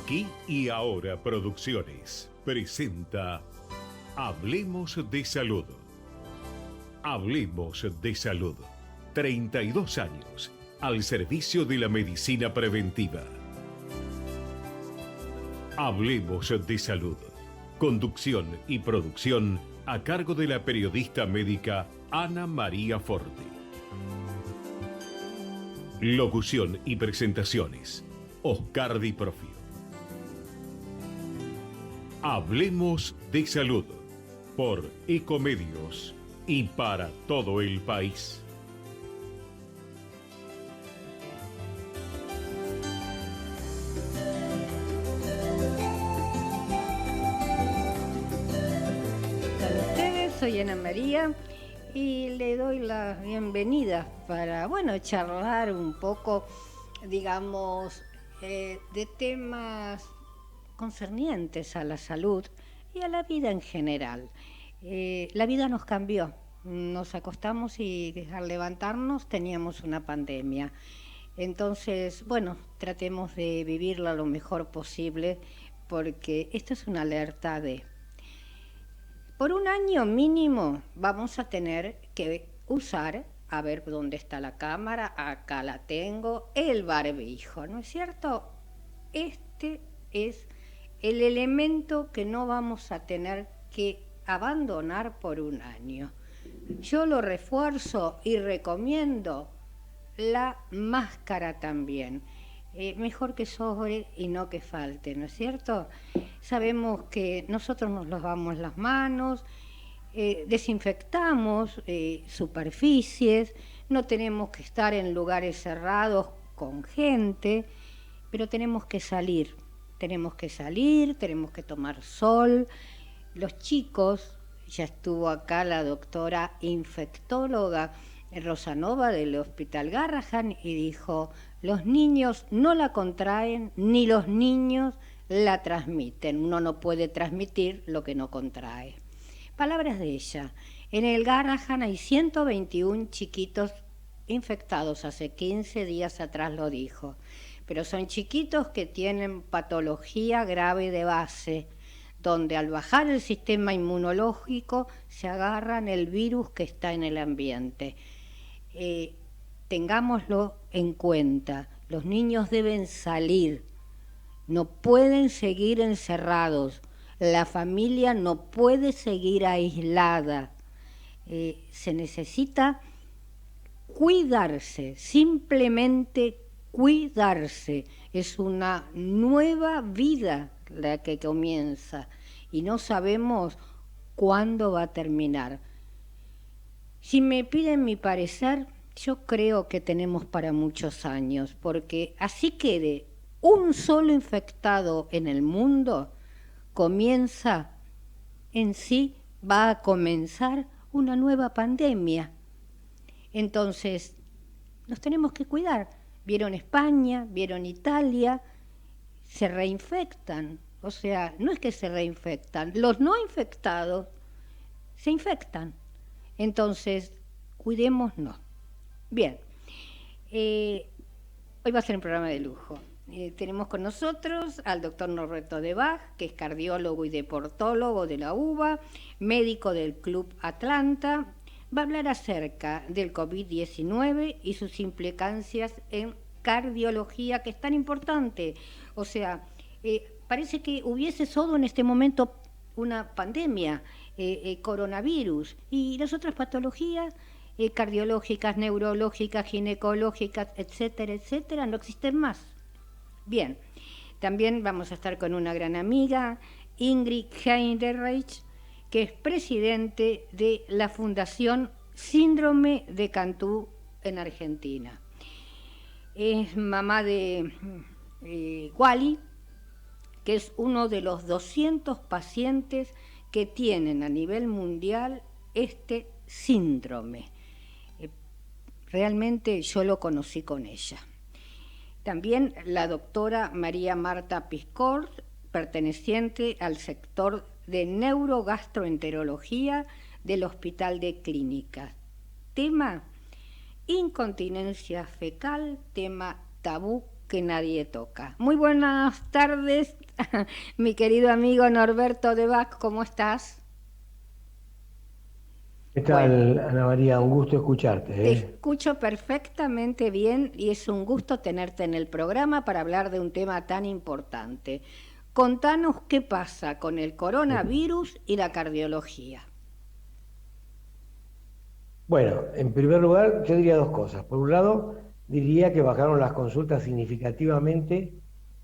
Aquí y Ahora Producciones presenta Hablemos de Salud. Hablemos de Salud. 32 años al servicio de la medicina preventiva. Hablemos de Salud. Conducción y producción a cargo de la periodista médica Ana María Forte. Locución y presentaciones: Oscar Di Profio. Hablemos de Salud por Ecomedios y para todo el país. Con ustedes, soy Ana María y le doy la bienvenida para, charlar un poco, digamos, de temas concernientes a la salud y a la vida en general. La vida nos cambió. Nos acostamos y al levantarnos teníamos una pandemia. Entonces, tratemos de vivirla lo mejor posible, porque esto es una alerta de... Por un año mínimo vamos a tener que usar, a ver dónde está la cámara, acá la tengo, el barbijo, ¿no es cierto? Este es el elemento que no vamos a tener que abandonar por un año. Yo lo refuerzo y recomiendo la máscara también. Mejor que sobre y no que falte, ¿no es cierto? Sabemos que nosotros nos lavamos las manos, desinfectamos superficies, no tenemos que estar en lugares cerrados con gente, pero tenemos que salir, tenemos que tomar sol. Los chicos, ya estuvo acá la doctora infectóloga Rosanova del Hospital Garrahan y dijo: los niños no la contraen ni los niños la transmiten. Uno no puede transmitir lo que no contrae. Palabras de ella. En el Garrahan hay 121 chiquitos infectados, hace 15 días atrás lo dijo, pero son chiquitos que tienen patología grave de base, donde al bajar el sistema inmunológico se agarran el virus que está en el ambiente. Tengámoslo en cuenta, los niños deben salir, no pueden seguir encerrados, la familia no puede seguir aislada, se necesita cuidarse, simplemente cuidarse. Es una nueva vida la que comienza y no sabemos cuándo va a terminar. Si me piden mi parecer, yo creo que tenemos para muchos años, porque así quede un solo infectado en el mundo, va a comenzar una nueva pandemia. Entonces, nos tenemos que cuidar. Vieron España, vieron Italia, se reinfectan. O sea, no es que se reinfectan, los no infectados se infectan. Entonces, cuidémonos. Bien, hoy va a ser un programa de lujo. Tenemos con nosotros al doctor Norberto de Bach, que es cardiólogo y deportólogo de la UBA, médico del Club Atlanta. Va a hablar acerca del COVID-19 y sus implicancias en cardiología, que es tan importante. O sea, parece que hubiese solo en este momento una pandemia, coronavirus, y las otras patologías cardiológicas, neurológicas, ginecológicas, etcétera, etcétera, no existen más. Bien, también vamos a estar con una gran amiga, Ingrid Heinderreich, que es presidente de la Fundación Síndrome de Cantú en Argentina. Es mamá de Wally, que es uno de los 200 pacientes que tienen a nivel mundial este síndrome. Realmente yo lo conocí con ella. También la doctora María Marta Piscort, perteneciente al sector de neurogastroenterología del Hospital de Clínicas. Tema: incontinencia fecal, tema tabú que nadie toca. Muy buenas tardes, mi querido amigo Norberto Debac, ¿cómo estás? ¿Qué Bueno, tal, Ana María? Un gusto escucharte, te ¿eh? escucho perfectamente bien y es un gusto tenerte en el programa para hablar de un tema tan importante. Contanos qué pasa con el coronavirus y la cardiología. Bueno, en primer lugar, yo diría dos cosas. Por un lado, diría que bajaron las consultas significativamente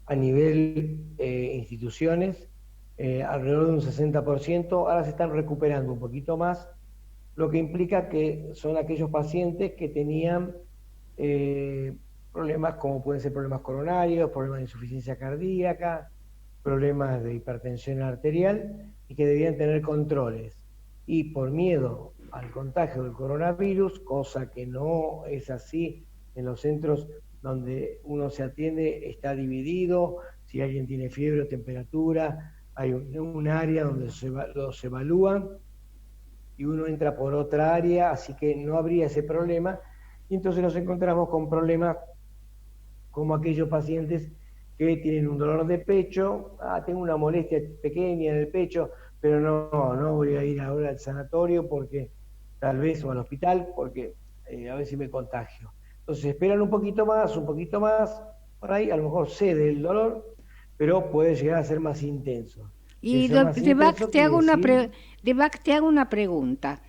a nivel instituciones, alrededor de un 60%. Ahora se están recuperando un poquito más, lo que implica que son aquellos pacientes que tenían eh, problemas como pueden ser problemas coronarios, problemas de insuficiencia cardíaca, problemas de hipertensión arterial y que debían tener controles. Y por miedo al contagio del coronavirus, cosa que no es así en los centros donde uno se atiende, está dividido, si alguien tiene fiebre o temperatura, hay un área donde los evalúan y uno entra por otra área, así que no habría ese problema. Y entonces nos encontramos con problemas como aquellos pacientes que tienen un dolor de pecho, tengo una molestia pequeña en el pecho, pero no voy a ir ahora al sanatorio porque tal vez, o al hospital, porque a ver si me contagio. Entonces esperan un poquito más, por ahí a lo mejor cede el dolor, pero puede llegar a ser más intenso. Si Y es más Debac, intenso, quiere decir, Debac, te hago una pregunta.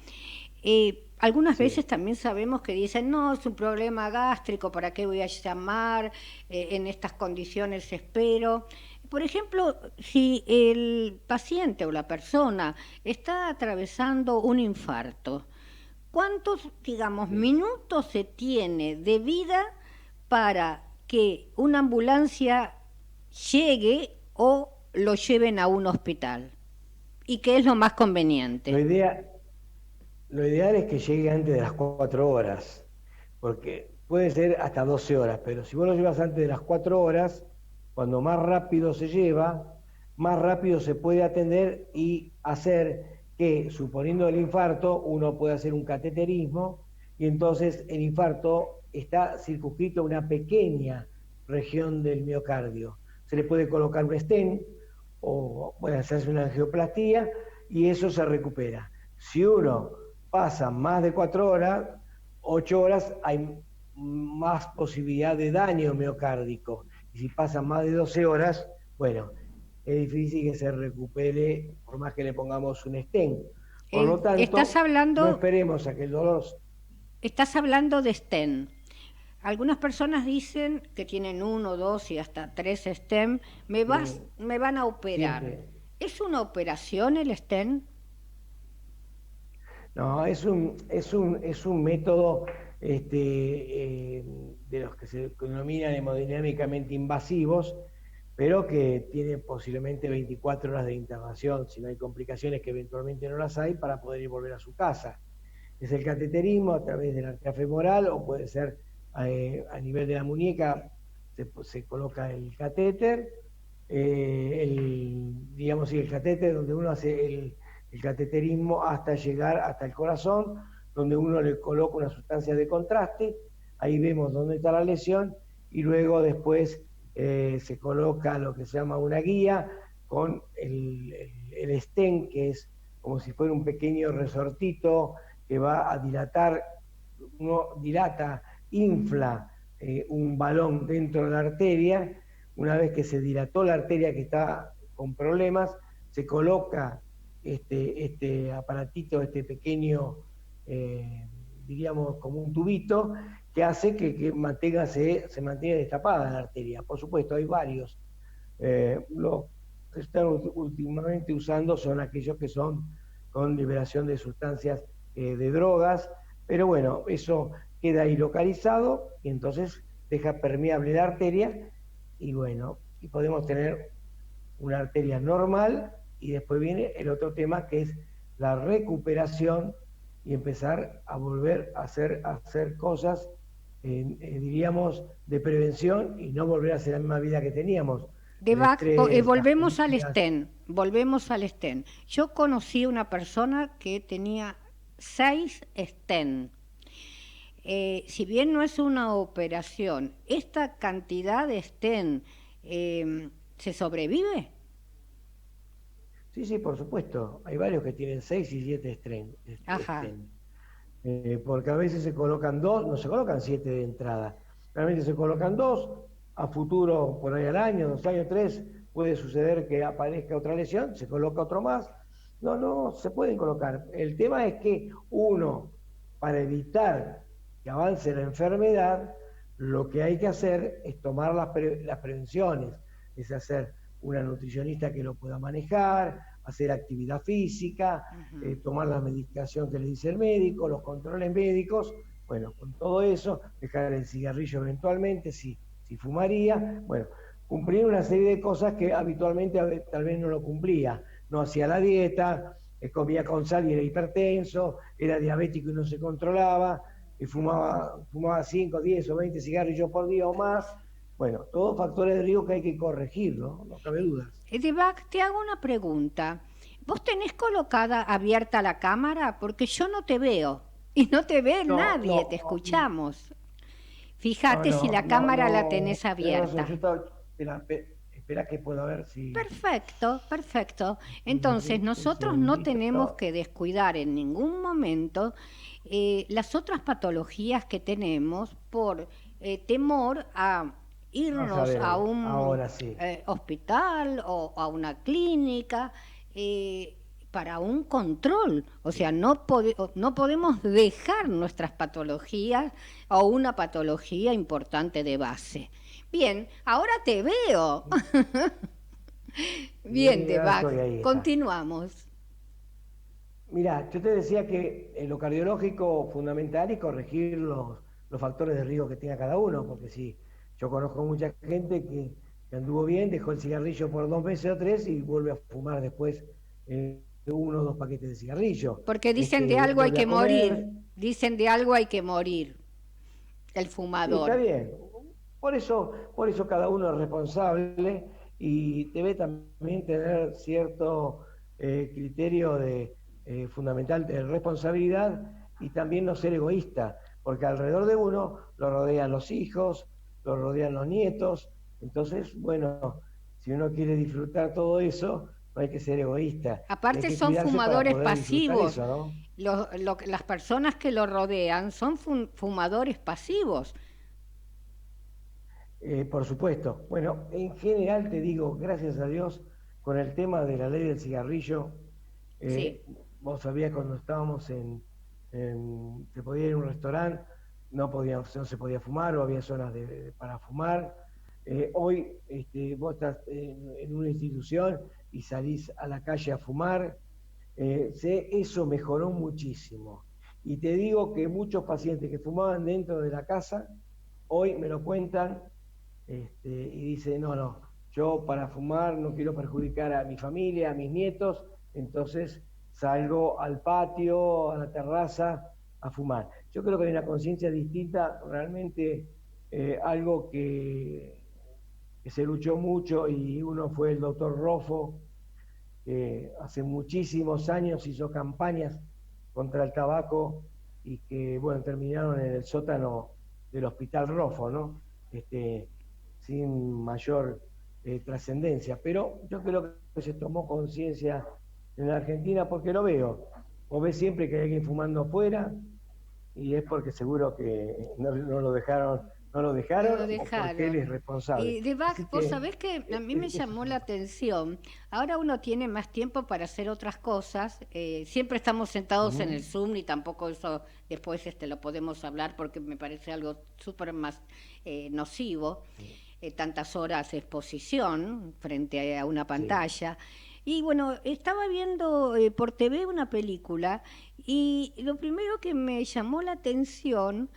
Algunas sí. veces también sabemos que dicen, no, es un problema gástrico, ¿para qué voy a llamar? En estas condiciones espero. Por ejemplo, si el paciente o la persona está atravesando un infarto, ¿cuántos, digamos, Sí. minutos se tiene de vida para que una ambulancia llegue o lo lleven a un hospital? ¿Y qué es lo más Lo, conveniente? idea, lo ideal es que llegue antes de las 4 horas, porque puede ser hasta 12 horas, pero si vos lo llevas antes de las 4 horas, cuando más rápido se lleva, más rápido se puede atender y hacer que, suponiendo el infarto, uno puede hacer un cateterismo y entonces el infarto está circunscrito a una pequeña región del miocardio. Se le puede colocar un stent o puede hacerse una angioplastía y eso se recupera. Si uno pasa más de 4 horas, 8 horas, hay más posibilidad de daño miocárdico. Y si pasa más de 12 horas, bueno, es difícil que se recupere por más que le pongamos un stent. Por lo Estás tanto, no hablando, esperemos a que el dolor... estás hablando de stent. Algunas personas dicen que tienen uno, dos y hasta tres stent. Me van a operar. Siempre... ¿Es una operación el stent? No, es un método de los que se denominan hemodinámicamente invasivos, pero que tiene posiblemente 24 horas de internación, si no hay complicaciones, que eventualmente no las hay, para poder ir volver a su casa. Es el cateterismo a través de la arteria femoral o puede ser a nivel de la muñeca, se coloca el catéter, digamos, el catéter donde uno hace el cateterismo hasta llegar hasta el corazón, donde uno le coloca una sustancia de contraste, ahí vemos dónde está la lesión y luego después se coloca lo que se llama una guía con el stent, que es como si fuera un pequeño resortito que va a dilatar, uno dilata, infla un balón dentro de la arteria. Una vez que se dilató la arteria que está con problemas, se coloca este aparatito, este pequeño, diríamos como un tubito, que hace que se mantenga destapada la arteria. Por supuesto, hay varios. Los que están últimamente usando son aquellos que son con liberación de sustancias de drogas, pero bueno, eso queda ahí localizado y entonces deja permeable la arteria y bueno, y podemos tener una arteria normal y después viene el otro tema que es la recuperación y empezar a volver a hacer cosas, diríamos, de prevención y no volver a hacer la misma vida que teníamos. El estrés, las Volvemos al comidas. stent, volvemos al stent. Yo conocí una persona que tenía 6 stent. si bien no es una operación, ¿esta cantidad de stent se sobrevive? Sí, sí, por supuesto. Hay varios que tienen 6 y 7 Ajá. estén. Porque a veces se colocan 2, no se colocan 7 de entrada. Realmente se colocan 2, a futuro, por ahí al año, 2 años, 3, puede suceder que aparezca otra lesión, se coloca otro más. No, no, se pueden colocar. El tema es que uno, para evitar que avance la enfermedad, lo que hay que hacer es tomar las prevenciones, es hacer una nutricionista que lo pueda manejar, hacer actividad física, Ujú. tomar la medicación que le dice el médico, los controles médicos, bueno, con todo eso, dejar el cigarrillo eventualmente, si fumaría, bueno, cumplir una serie de cosas que habitualmente tal vez no lo cumplía, no hacía la dieta, comía con sal y era hipertenso, era diabético y no se controlaba, y fumaba 5, 10 o 20 cigarrillos por día o más. Bueno, todos factores de riesgo que hay que corregir, ¿no? No cabe dudas. Edivac, te hago una pregunta. ¿Vos tenés colocada abierta la cámara? Porque yo no te veo. Y no te ve No, nadie, te no, escuchamos. no, Fíjate si no, la no, cámara la no, tenés tenés razón, abierta. yo estaba, espera que puedo ver si, Perfecto, perfecto. Entonces, un nosotros no segundito, tenemos que descuidar en ningún momento las otras patologías que tenemos por temor a vas a irnos a ver, un ahora sí. hospital o a una clínica eh, para un control. O sea, no podemos dejar nuestras patologías o una patología importante de base. Bien, ahora te veo. Bien, Sí, ahora estoy Debac, ahí, está. continuamos. Mira, yo te decía que en lo cardiológico fundamental es corregir los factores de riesgo que tenga cada uno, porque si yo conozco mucha gente que anduvo bien, dejó el cigarrillo por 2 meses o 3 y vuelve a fumar después 1 o 2 paquetes de cigarrillo. Porque dicen de algo hay Vuelve que a comer, morir, dicen de algo hay que morir, el sí, está fumador. bien. Por eso cada uno es responsable y debe también tener cierto criterio fundamental de responsabilidad y también no ser egoísta, porque alrededor de uno lo rodean los hijos, lo rodean los nietos. Entonces, bueno, si uno quiere disfrutar todo eso, no hay que ser egoísta y hay Aparte que son cuidarse para fumadores poder disfrutar pasivos. eso, ¿no? Las personas que lo rodean son fumadores pasivos. Por supuesto. Bueno, en general te digo, gracias a Dios, con el tema de la ley del cigarrillo, Sí. eh, vos sabías cuando estábamos se podía ir a un restaurante, no se podía fumar o había zonas para fumar. Hoy vos estás en una institución y salís a la calle a fumar. Eso mejoró muchísimo. Y te digo que muchos pacientes que fumaban dentro de la casa, hoy me lo cuentan y dice, no, no, yo para fumar no quiero perjudicar a mi familia, a mis nietos, entonces salgo al patio, a la terraza a fumar. Yo creo que hay una conciencia distinta, realmente algo que se luchó mucho y uno fue el doctor Rofo, que hace muchísimos años hizo campañas contra el tabaco y que, bueno, terminaron en el sótano del Hospital Rofo, ¿no? Sin mayor trascendencia. Pero yo creo que se tomó conciencia en la Argentina porque lo veo. Vos ves siempre que hay alguien fumando afuera y es porque seguro que no lo dejaron, no lo No lo dejaron o porque él dejaron. es responsable. Y de Así Bach, vos que sabés que a mí me eso llamó es la atención. Ahora uno tiene más tiempo para hacer otras cosas. Siempre estamos sentados en el Zoom y tampoco eso después lo podemos hablar porque me parece algo súper más nocivo. Tantas horas de exposición frente a una sí, pantalla. Y bueno, estaba viendo por TV una película y lo primero que me llamó la atención,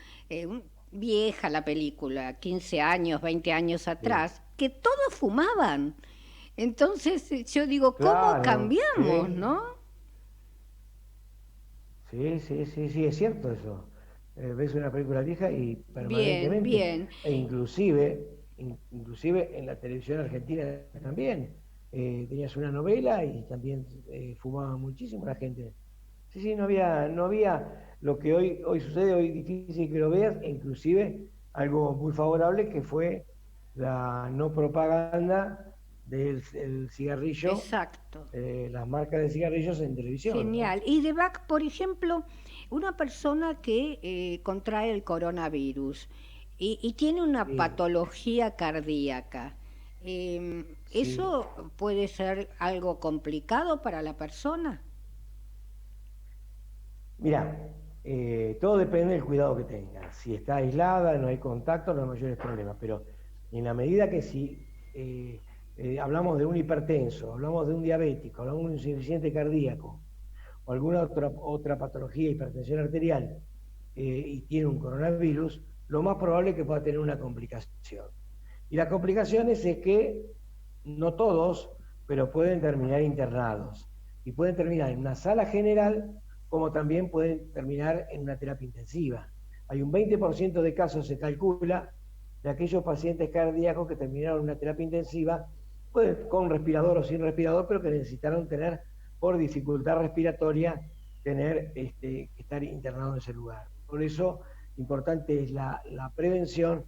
vieja la película, 15 años, 20 años sí. atrás, que todos fumaban. Entonces yo digo, ¿cómo Claro, cambiamos, sí, no? sí, sí, sí, sí, es cierto eso. Ves una película vieja y Bien, permanentemente, bien. inclusive en la televisión argentina también, tenías una novela y también fumaba muchísimo la gente. Sí, sí, no había lo que hoy sucede, hoy es difícil que lo veas, e inclusive algo muy favorable que fue la no propaganda del cigarrillo, Exacto. las marcas de cigarrillos en televisión, ¿no? Genial. Y de Bach, por ejemplo, una persona que contrae el coronavirus y tiene una Sí, patología cardíaca, sí. ¿eso puede ser algo complicado para la persona? Mira, todo depende del cuidado que tenga. Si está aislada, no hay contacto, no hay mayores problemas. Pero en la medida que si hablamos de un hipertenso, hablamos de un diabético, hablamos de un insuficiente cardíaco o alguna otra patología, hipertensión arterial, y tiene un coronavirus, lo más probable es que pueda tener una complicación. Y las complicaciones es que no todos, pero pueden terminar internados. Y pueden terminar en una sala general, como también pueden terminar en una terapia intensiva. Hay un 20% de casos, se calcula, de aquellos pacientes cardíacos que terminaron una terapia intensiva, pues, con respirador o sin respirador, pero que necesitaron tener, por dificultad respiratoria, tener que estar internado en ese lugar. Por eso, importante es la prevención,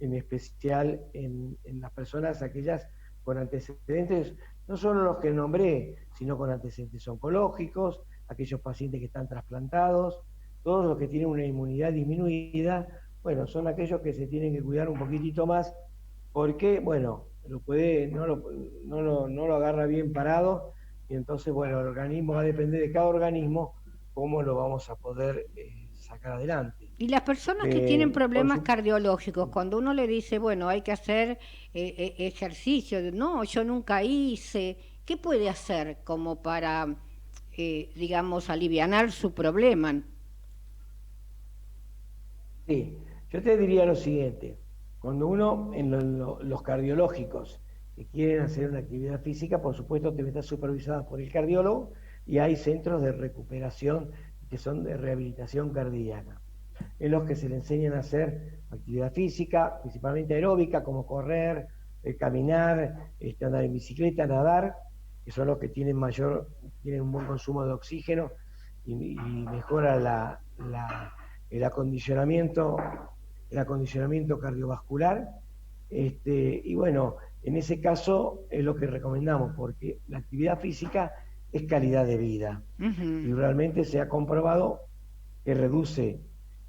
en especial en las personas aquellas con antecedentes, no solo los que nombré, sino con antecedentes oncológicos, aquellos pacientes que están trasplantados, todos los que tienen una inmunidad disminuida, bueno, son aquellos que se tienen que cuidar un poquitito más, porque, bueno, no lo agarra bien parado, y entonces, bueno, el organismo va a depender de cada organismo cómo lo vamos a poder sacar adelante. Y las personas que tienen Por problemas su, cardiológicos, cuando uno le dice, bueno, hay que hacer ejercicio, no, yo nunca hice, ¿qué puede hacer como para, digamos, alivianar su problema? Sí, yo te diría lo siguiente, cuando uno en los cardiológicos que quieren hacer una actividad física, por supuesto debe estar supervisada por el cardiólogo y hay centros de recuperación que son de rehabilitación cardíaca, en los que se le enseñan a hacer actividad física, principalmente aeróbica, como correr, caminar, andar en bicicleta, nadar, que son los que tienen un buen consumo de oxígeno y mejora el el acondicionamiento cardiovascular. Y bueno, en ese caso es lo que recomendamos, porque la actividad física es calidad de vida. Ujú. Y realmente se ha comprobado que reduce,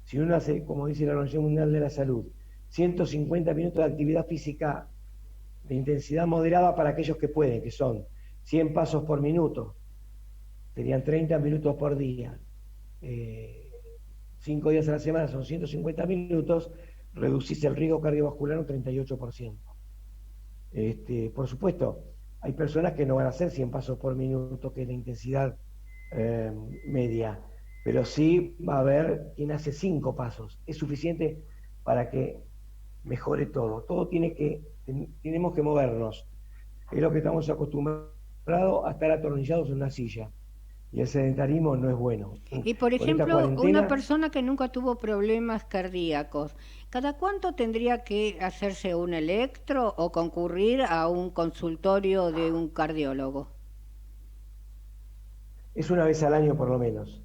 si uno hace, como dice la Organización Mundial de la Salud, 150 minutos de actividad física de intensidad moderada para aquellos que pueden, que son 100 pasos por minuto, serían 30 minutos por día. 5 días a la semana son 150 minutos, reducís el riesgo cardiovascular un 38%. Por supuesto, hay personas que no van a hacer 100 pasos por minuto, que es la intensidad eh, media, pero sí va a haber quien hace 5 pasos. Es suficiente para que mejore todo. Tenemos que movernos. Es lo que estamos acostumbrados a estar atornillados en una silla. Y el sedentarismo no es bueno. Y por Con esta ejemplo, una cuarentena, persona que nunca tuvo problemas cardíacos, ¿cada cuánto tendría que hacerse un electro o concurrir a un consultorio de un cardiólogo? es una vez al año por lo menos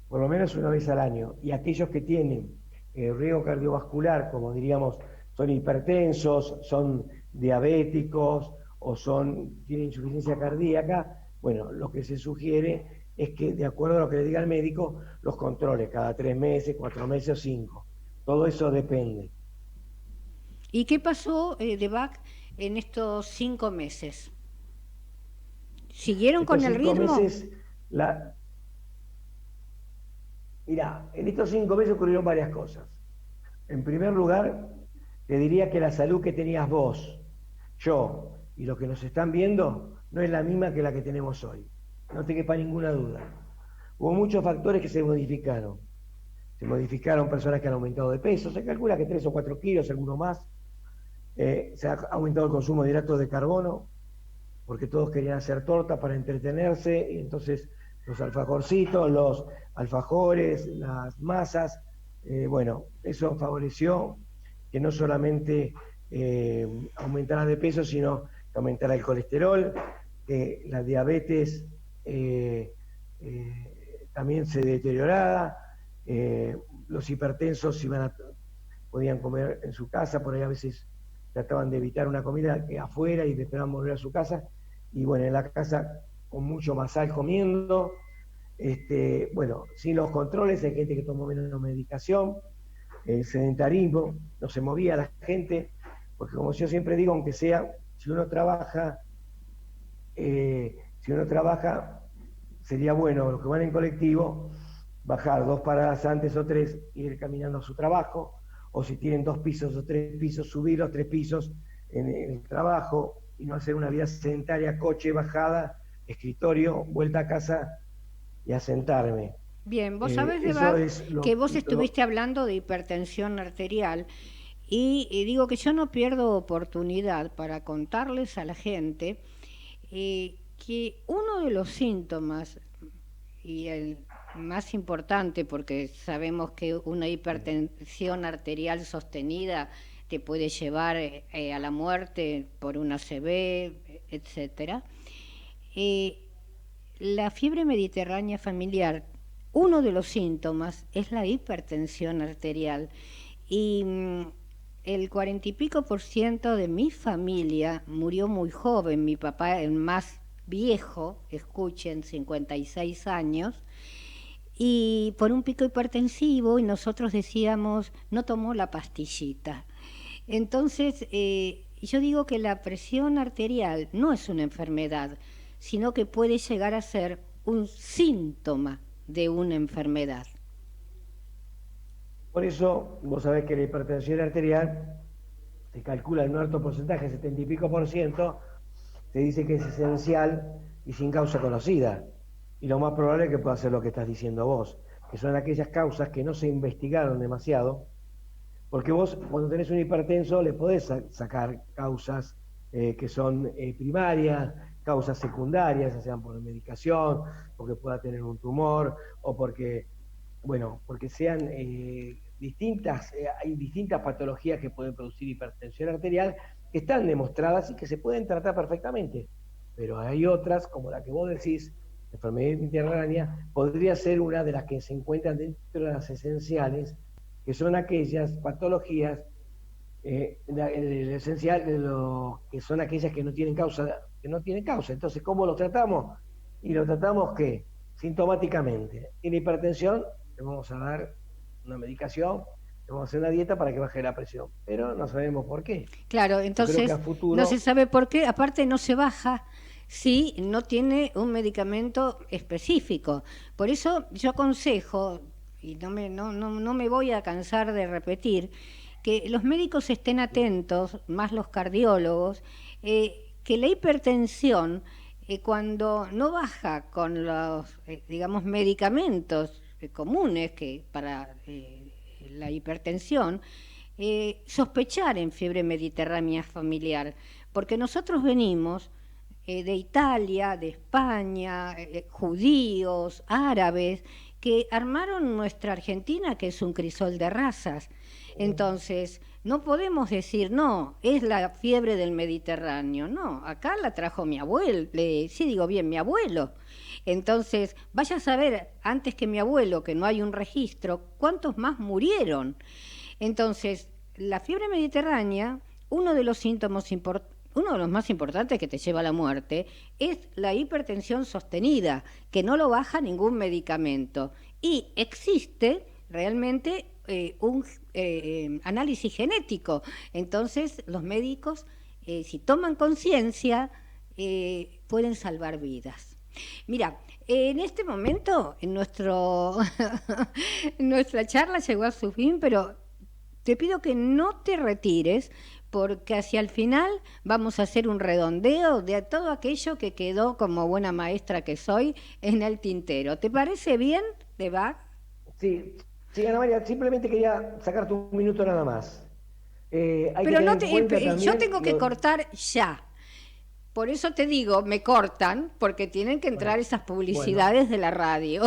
una vez al año. Y aquellos que tienen riesgo cardiovascular, como diríamos, son hipertensos, son diabéticos o tienen insuficiencia cardíaca, bueno, lo que se sugiere es que, de acuerdo a lo que le diga el médico, los controle cada 3 meses, 4 meses o 5. Todo eso depende. ¿Y qué pasó de Bach en estos 5 meses? ¿Siguieron con Estos el cinco ritmo? meses, mirá, en estos 5 meses ocurrieron varias cosas. En primer lugar, te diría que la salud que tenías vos, yo y los que nos están viendo no es la misma que la que tenemos hoy. No te quepa ninguna duda. Hubo muchos factores que se modificaron. Se modificaron personas que han aumentado de peso, se calcula que 3 o 4 kilos, alguno más. Se ha aumentado el consumo de hidratos de carbono, porque todos querían hacer torta para entretenerse, y entonces los alfajorcitos, los alfajores, las masas, bueno, eso favoreció que no solamente aumentara de peso, sino que aumentara el colesterol, que la diabetes también se deteriorara, Los hipertensos podían comer en su casa, por ahí a veces trataban de evitar una comida afuera y esperaban volver a su casa, y bueno, en la casa con mucho más sal comiendo, bueno, sin los controles, hay gente que tomó menos medicación, el sedentarismo, no se movía la gente, porque como yo siempre digo, aunque sea, si uno trabaja, sería bueno, los que van en colectivo, bajar 2 paradas antes o 3, ir caminando a su trabajo, o si tienen 2 pisos o 3 pisos, subir los 3 pisos en el trabajo, y no hacer una vida sedentaria, coche, bajada, escritorio, vuelta a casa y a sentarme. Bien, vos sabés, que vos estuviste hablando de hipertensión arterial y digo que yo no pierdo oportunidad para contarles a la gente que uno de los síntomas, y el más importante, porque sabemos que una hipertensión arterial sostenida te puede llevar a la muerte por una ACV, etcétera. La fiebre mediterránea familiar, uno de los síntomas es la hipertensión arterial, y el 40 y pico % de mi familia murió muy joven. Mi papá, el más viejo, escuchen, 56 años, y por un pico hipertensivo, y nosotros decíamos, no tomó la pastillita. Entonces, yo digo que la presión arterial no es una enfermedad, sino que puede llegar a ser un síntoma de una enfermedad. Por eso, vos sabés que la hipertensión arterial se calcula en un alto porcentaje, 70 y pico %, se dice que es esencial y sin causa conocida. Y lo más probable es que pueda ser lo que estás diciendo vos, que son aquellas causas que no se investigaron demasiado, porque vos cuando tenés un hipertenso le podés sacar causas que son primarias, causas secundarias, ya sean por medicación, porque pueda tener un tumor, o porque sean distintas, hay distintas patologías que pueden producir hipertensión arterial, que están demostradas y que se pueden tratar perfectamente. Pero hay otras, como la que vos decís, la enfermedad mediterránea, podría ser una de las que se encuentran dentro de las esenciales, que son aquellas patologías, el esencial de lo que son aquellas que no tienen causa. Entonces, ¿cómo lo tratamos? Y lo tratamos ¿qué? Sintomáticamente. Tiene hipertensión, le vamos a dar una medicación, le vamos a hacer una dieta para que baje la presión, pero no sabemos por qué. Claro, entonces no se sabe por qué, aparte no se baja si no tiene un medicamento específico. Por eso yo aconsejo, y no me voy a cansar de repetir, que los médicos estén atentos, más los cardiólogos, que la hipertensión, cuando no baja con los, digamos, medicamentos comunes que para la hipertensión, sospechar en fiebre mediterránea familiar, porque nosotros venimos de Italia, de España, judíos, árabes, que armaron nuestra Argentina, que es un crisol de razas. Entonces, no podemos decir, no, es la fiebre del Mediterráneo. No, acá la trajo mi abuelo, mi abuelo. Entonces, vaya a saber, antes que mi abuelo, que no hay un registro, cuántos más murieron. Entonces, la fiebre mediterránea, uno de los más importantes que te lleva a la muerte es la hipertensión sostenida, que no lo baja ningún medicamento. Y existe realmente un análisis genético. Entonces, los médicos, si toman conciencia, pueden salvar vidas. Mira, en este momento, nuestra charla llegó a su fin, pero te pido que no te retires, porque hacia el final vamos a hacer un redondeo de todo aquello que quedó, como buena maestra que soy, en el tintero. ¿Te parece bien, de Bach? Sí, Ana María, simplemente quería sacarte un minuto nada más. Pero yo tengo que cortar ya. Por eso te digo, me cortan, porque tienen que entrar esas publicidades de la radio.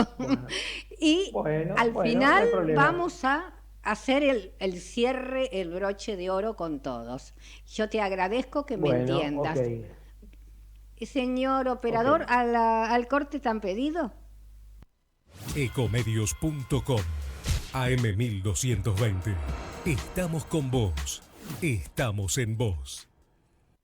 Y al final no vamos a hacer el cierre, el broche de oro con todos. Yo te agradezco que me entiendas. Okay. Señor operador, ¿al corte tan pedido? Ecomedios.com AM1220. Estamos con vos. Estamos en vos.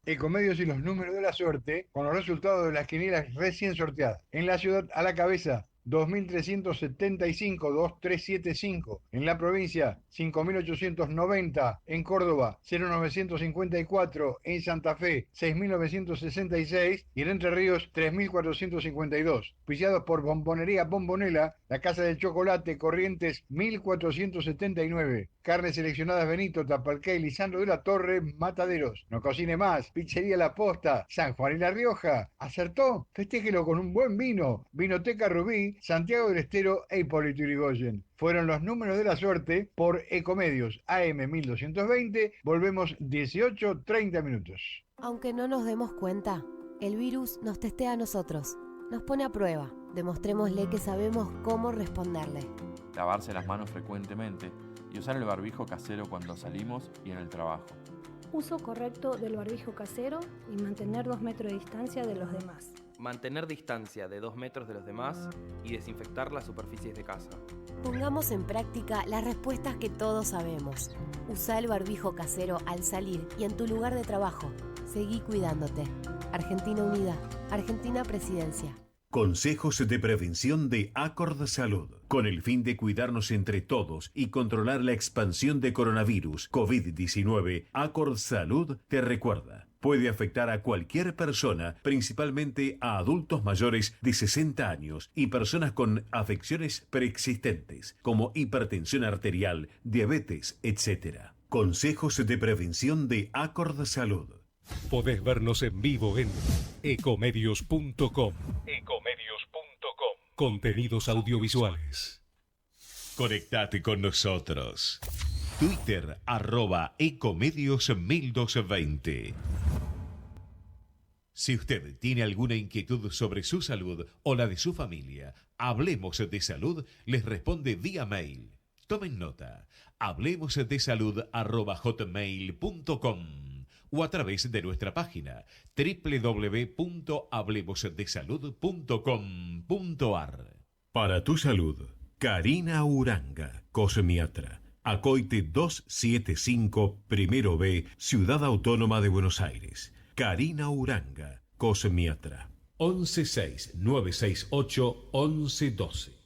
Ecomedios y los números de la suerte con los resultados de las quinielas recién sorteadas. En la ciudad, a la cabeza, 2.375, en la provincia 5.890, en Córdoba 0.954, en Santa Fe 6.966 y en Entre Ríos 3.452. Pillados por Bombonería Bombonela, la Casa del Chocolate, Corrientes 1.479. Carnes seleccionadas Benito, Tapalqué, Lisandro de la Torre, Mataderos. No cocine más, Pizzería La Posta, San Juan y La Rioja. ¿Acertó? Festéjelo con un buen vino. Vinoteca Rubí, Santiago del Estero e Hipólito Yrigoyen. Fueron los números de la suerte por Ecomedios AM 1220. Volvemos 18:30 minutos. Aunque no nos demos cuenta, el virus nos testea a nosotros. Nos pone a prueba. Demostrémosle que sabemos cómo responderle. Lavarse las manos frecuentemente y usar el barbijo casero cuando salimos y en el trabajo. Uso correcto del barbijo casero y mantener 2 metros de distancia de los demás. Mantener distancia de 2 metros de los demás y desinfectar las superficies de casa. Pongamos en práctica las respuestas que todos sabemos. Usa el barbijo casero al salir y en tu lugar de trabajo. Seguí cuidándote. Argentina Unida. Argentina Presidencia. Consejos de prevención de Acord Salud. Con el fin de cuidarnos entre todos y controlar la expansión de coronavirus COVID-19, Acord Salud te recuerda. Puede afectar a cualquier persona, principalmente a adultos mayores de 60 años y personas con afecciones preexistentes, como hipertensión arterial, diabetes, etc. Consejos de prevención de Acord Salud. Podés vernos en vivo en ecomedios.com. Contenidos audiovisuales. Conectate con nosotros. Twitter @ecomedios1220. Si usted tiene alguna inquietud sobre su salud o la de su familia, Hablemos de Salud les responde vía mail. Tomen nota. hablemosdesalud@hotmail.com o a través de nuestra página www.hablemosdesalud.com.ar. Para tu salud, Karina Uranga, cosmiatra. Acoite 275, Primero B, Ciudad Autónoma de Buenos Aires. Karina Uranga, cosmiatra. 116-968-1112.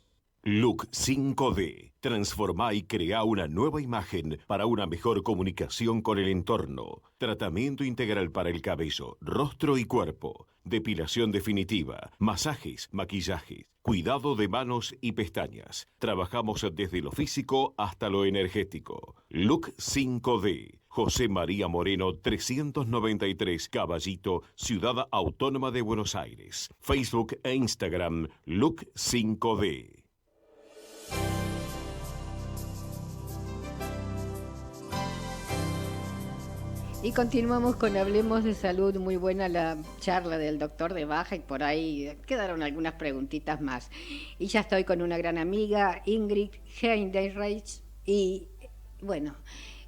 Look 5D. Transforma y crea una nueva imagen para una mejor comunicación con el entorno. Tratamiento integral para el cabello, rostro y cuerpo. Depilación definitiva, masajes, maquillajes, cuidado de manos y pestañas. Trabajamos desde lo físico hasta lo energético. Look 5D. José María Moreno 393 Caballito, Ciudad Autónoma de Buenos Aires. Facebook e Instagram Look 5D. Y continuamos con Hablemos de Salud. Muy buena la charla del doctor de Baja y por ahí quedaron algunas preguntitas más. Y ya estoy con una gran amiga, Ingrid Heinderreich, y bueno,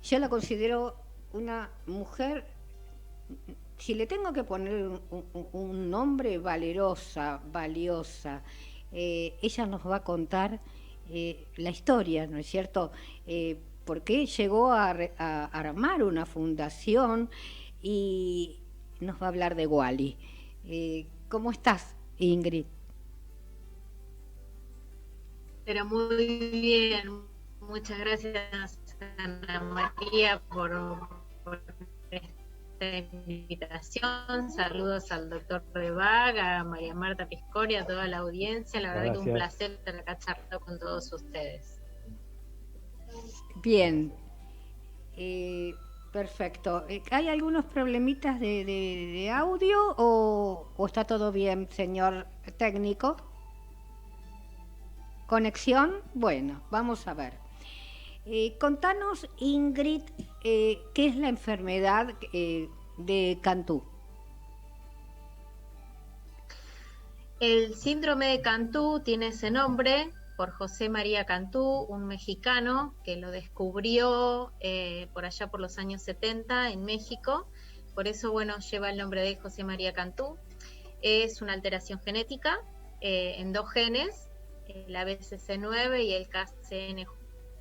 yo la considero una mujer, si le tengo que poner un nombre, valerosa, valiosa. Ella nos va a contar la historia, ¿no es cierto?, por qué llegó a armar una fundación y nos va a hablar de Wally. ¿Cómo estás, Ingrid? Pero muy bien, muchas gracias, Ana María, por esta invitación. Saludos al doctor Rebag, a María Marta Piscoria, a toda la audiencia. La verdad que un placer estar acá charlando con todos ustedes. Bien, perfecto. ¿Hay algunos problemitas de audio o está todo bien, señor técnico? ¿Conexión? Bueno, vamos a ver. Contanos, Ingrid, ¿qué es la enfermedad de Cantú? El síndrome de Cantú tiene ese nombre por José María Cantú, un mexicano que lo descubrió por allá por los años 70 en México. Por eso, bueno, lleva el nombre de José María Cantú. Es una alteración genética en dos genes, el ABCC9 y el KCNJ,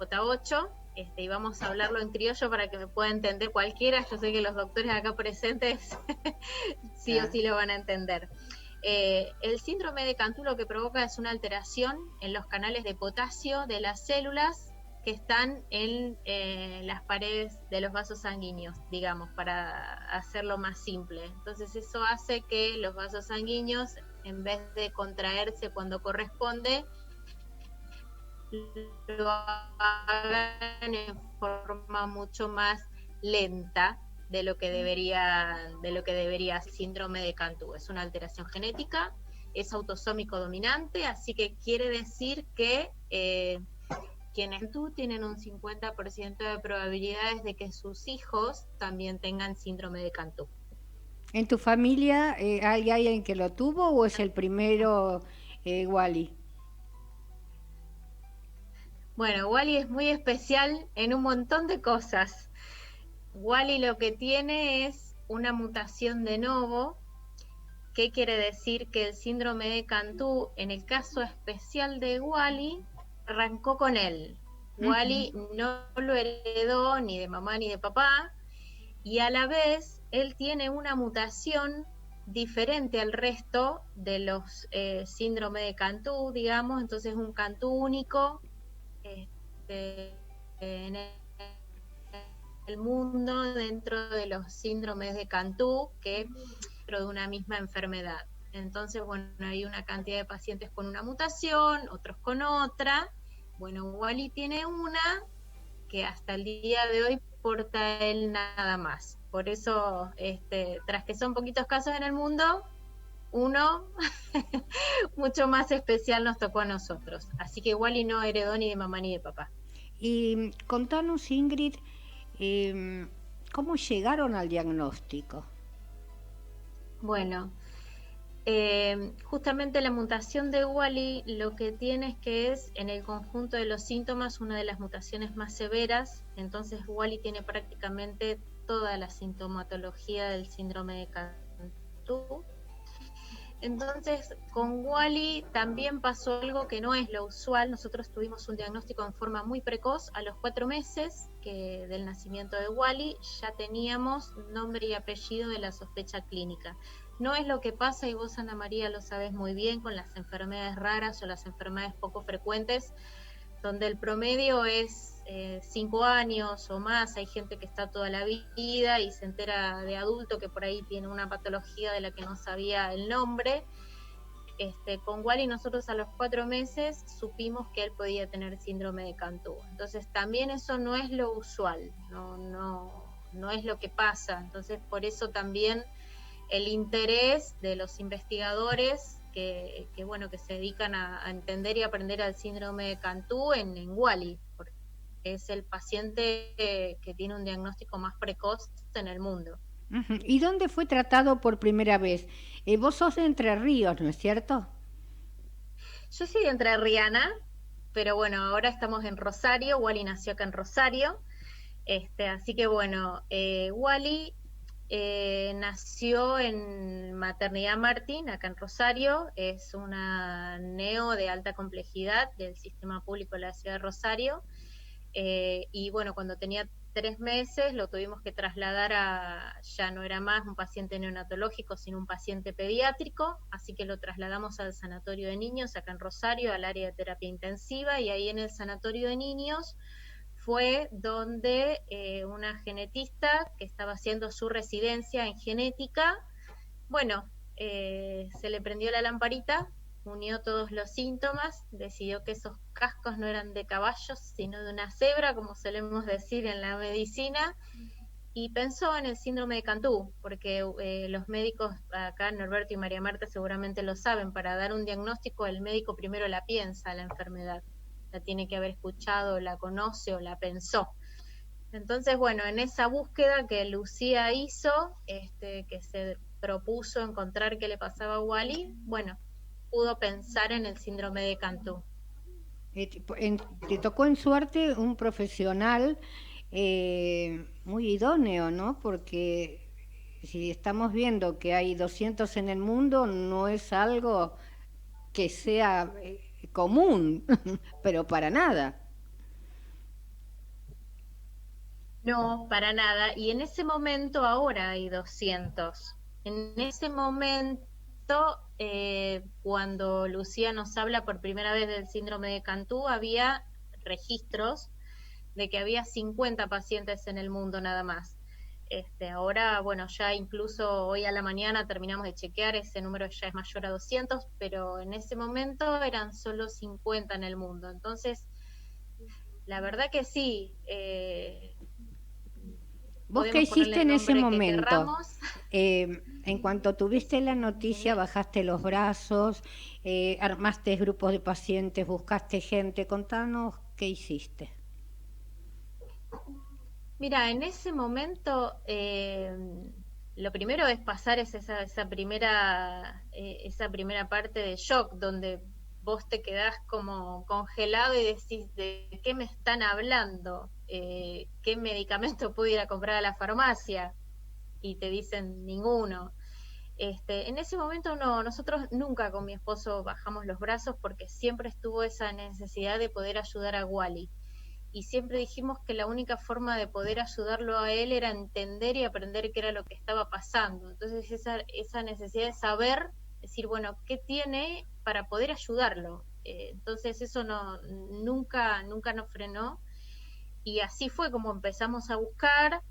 J8, y vamos a hablarlo en criollo para que me pueda entender cualquiera. Yo sé que los doctores acá presentes sí o sí lo van a entender. El síndrome de Cantú lo que provoca es una alteración en los canales de potasio de las células que están en las paredes de los vasos sanguíneos, digamos, para hacerlo más simple. Entonces eso hace que los vasos sanguíneos, en vez de contraerse cuando corresponde, lo hagan en forma mucho más lenta de lo que debería síndrome de Cantú. Es una alteración genética, es autosómico dominante, así que quiere decir que quienes tienen un 50% de probabilidades de que sus hijos también tengan síndrome de Cantú. ¿En tu familia hay alguien que lo tuvo o es el primero, Wally? Bueno, Wally es muy especial en un montón de cosas. Wally lo que tiene es una mutación de novo. ¿Qué quiere decir? Que el síndrome de Cantú, en el caso especial de Wally, arrancó con él. Wally no lo heredó ni de mamá ni de papá, y a la vez él tiene una mutación diferente al resto de los síndrome de Cantú, digamos, entonces un Cantú único en el mundo dentro de los síndromes de Cantú, que dentro de una misma enfermedad. Entonces, bueno, hay una cantidad de pacientes con una mutación, otros con otra. Bueno, Wally tiene una que hasta el día de hoy porta él nada más. Por eso, tras que son poquitos casos en el mundo, uno mucho más especial nos tocó a nosotros. Así que Wally no heredó ni de mamá ni de papá. Y contanos, Ingrid, ¿cómo llegaron al diagnóstico? Bueno, justamente la mutación de Wally lo que tiene es que es en el conjunto de los síntomas una de las mutaciones más severas. Entonces Wally tiene prácticamente toda la sintomatología del síndrome de Cantú. Entonces con Wally también pasó algo que no es lo usual. Nosotros tuvimos un diagnóstico en forma muy precoz. A los 4 meses del nacimiento de Wally ya teníamos nombre y apellido de la sospecha clínica. No es lo que pasa, y vos, Ana María, lo sabés muy bien, con las enfermedades raras o las enfermedades poco frecuentes, donde el promedio es 5 años o más. Hay gente que está toda la vida y se entera de adulto que por ahí tiene una patología de la que no sabía el nombre. Con Wally nosotros a los 4 meses supimos que él podía tener síndrome de Cantú. Entonces también eso no es lo usual, no es lo que pasa. Entonces por eso también el interés de los investigadores que se dedican a entender y aprender al síndrome de Cantú en Wally, porque es el paciente que tiene un diagnóstico más precoz en el mundo. ¿Y dónde fue tratado por primera vez? Vos sos de Entre Ríos, ¿no es cierto? Yo soy de entrerriana, pero bueno, ahora estamos en Rosario. Wally nació acá en Rosario, así que bueno, Wally nació en Maternidad Martín, acá en Rosario. Es una neo de alta complejidad del sistema público de la ciudad de Rosario, y bueno, cuando tenía 3 meses lo tuvimos que trasladar ya no era más un paciente neonatológico, sino un paciente pediátrico, así que lo trasladamos al sanatorio de niños acá en Rosario, al área de terapia intensiva, y ahí en el sanatorio de niños fue donde una genetista que estaba haciendo su residencia en genética, bueno, se le prendió la lamparita, unió todos los síntomas, decidió que esos cascos no eran de caballos, sino de una cebra, como solemos decir en la medicina, y pensó en el síndrome de Cantú, porque los médicos acá, Norberto y María Marta seguramente lo saben, para dar un diagnóstico el médico primero la piensa, la enfermedad. La tiene que haber escuchado, la conoce o la pensó. Entonces, bueno, en esa búsqueda que Lucía hizo, que se propuso encontrar qué le pasaba a Wally, bueno, pudo pensar en el síndrome de Cantú. Te tocó en suerte un profesional muy idóneo, ¿no? Porque si estamos viendo que hay 200 en el mundo, no es algo que sea común, pero para nada. No, para nada. Y en ese momento ahora hay 200. En ese momento, cuando Lucía nos habla por primera vez del síndrome de Cantú, había registros de que había 50 pacientes en el mundo nada más. Ahora, bueno, ya incluso hoy a la mañana terminamos de chequear, ese número ya es mayor a 200, pero en ese momento eran solo 50 en el mundo. Entonces, la verdad que sí. ¿Vos qué hiciste en ese momento? En cuanto tuviste la noticia, bajaste los brazos, armaste grupos de pacientes, buscaste gente. Contanos qué hiciste. Mira, en ese momento lo primero es pasar esa primera parte de shock, donde vos te quedás como congelado y decís, ¿de qué me están hablando? ¿Qué medicamento puedo ir a comprar a la farmacia? Y te dicen ninguno. En ese momento no, nosotros nunca con mi esposo bajamos los brazos porque siempre estuvo esa necesidad de poder ayudar a Wally. Y siempre dijimos que la única forma de poder ayudarlo a él era entender y aprender qué era lo que estaba pasando. Entonces esa necesidad de saber, decir, bueno, ¿qué tiene para poder ayudarlo? Entonces eso nunca nos frenó. Y así fue como empezamos a buscar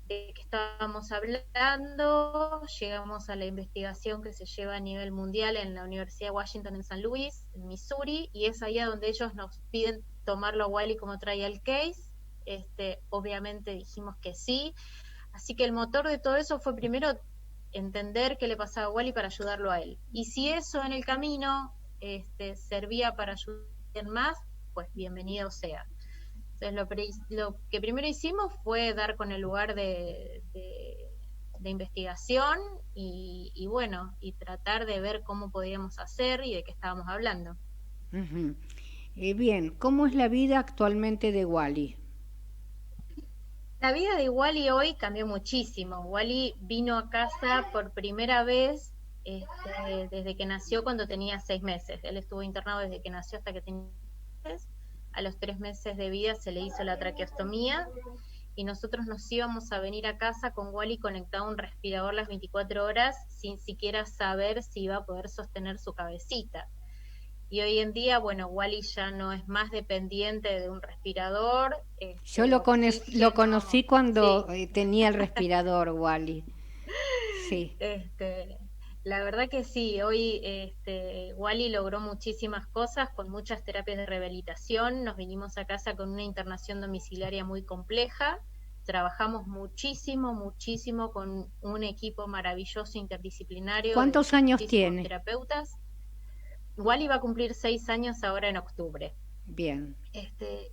de qué estábamos hablando, llegamos a la investigación que se lleva a nivel mundial en la Universidad de Washington en San Luis, en Missouri, y es ahí a donde ellos nos piden tomarlo a Wally como trial case. Obviamente dijimos que sí, así que el motor de todo eso fue primero entender qué le pasaba a Wally para ayudarlo a él, y si eso en el camino servía para ayudar más, pues bienvenido sea. Entonces lo que primero hicimos fue dar con el lugar de investigación y bueno, y tratar de ver cómo podíamos hacer y de qué estábamos hablando. Uh-huh. Bien, ¿cómo es la vida actualmente de Wally? La vida de Wally hoy cambió muchísimo. Wally vino a casa por primera vez desde que nació, cuando tenía 6 meses. Él estuvo internado desde que nació hasta que tenía 6 meses. A los 3 meses de vida se le hizo la traqueostomía y nosotros nos íbamos a venir a casa con Wally conectado a un respirador las 24 horas sin siquiera saber si iba a poder sostener su cabecita. Y hoy en día, bueno, Wally ya no es más dependiente de un respirador. Yo lo conocí cuando tenía el respirador, Wally. Sí. La verdad que sí, hoy Wally logró muchísimas cosas con muchas terapias de rehabilitación. Nos vinimos a casa con una internación domiciliaria muy compleja. Trabajamos muchísimo con un equipo maravilloso interdisciplinario. ¿Cuántos años tiene? Terapeutas. Wally va a cumplir 6 años ahora en octubre. Bien.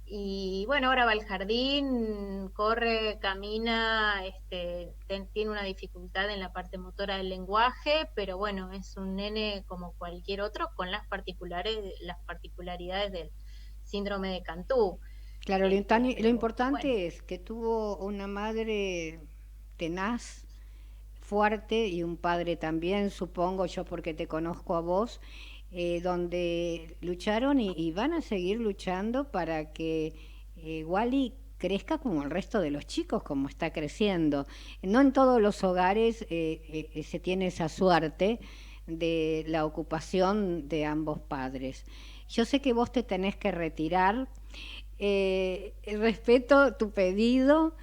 Y bueno, ahora va al jardín, corre, camina, tiene una dificultad en la parte motora del lenguaje, pero bueno, es un nene como cualquier otro con las particularidades del síndrome de Cantú. Claro, lo importante es que tuvo una madre tenaz, fuerte, y un padre también, supongo yo, porque te conozco a vos, donde lucharon y van a seguir luchando para que Wally crezca como el resto de los chicos, como está creciendo. No en todos los hogares se tiene esa suerte de la ocupación de ambos padres. Yo sé que vos te tenés que retirar. Respeto tu pedido.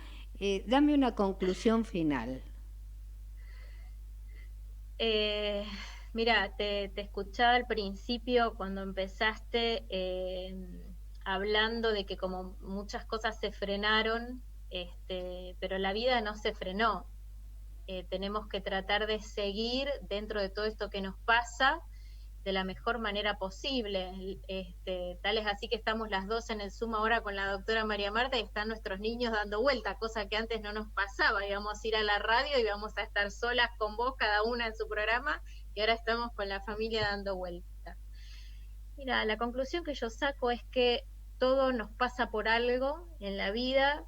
Dame una conclusión final. Mira, te escuchaba al principio cuando empezaste hablando de que como muchas cosas se frenaron, pero la vida no se frenó. Tenemos que tratar de seguir dentro de todo esto que nos pasa de la mejor manera posible. Tal es así que estamos las dos en el Zoom ahora con la doctora María Marta y están nuestros niños dando vuelta, cosa que antes no nos pasaba. Íbamos a ir a la radio y íbamos a estar solas con vos, cada una en su programa, y ahora estamos con la familia dando vuelta. Mira, la conclusión que yo saco es que todo nos pasa por algo en la vida.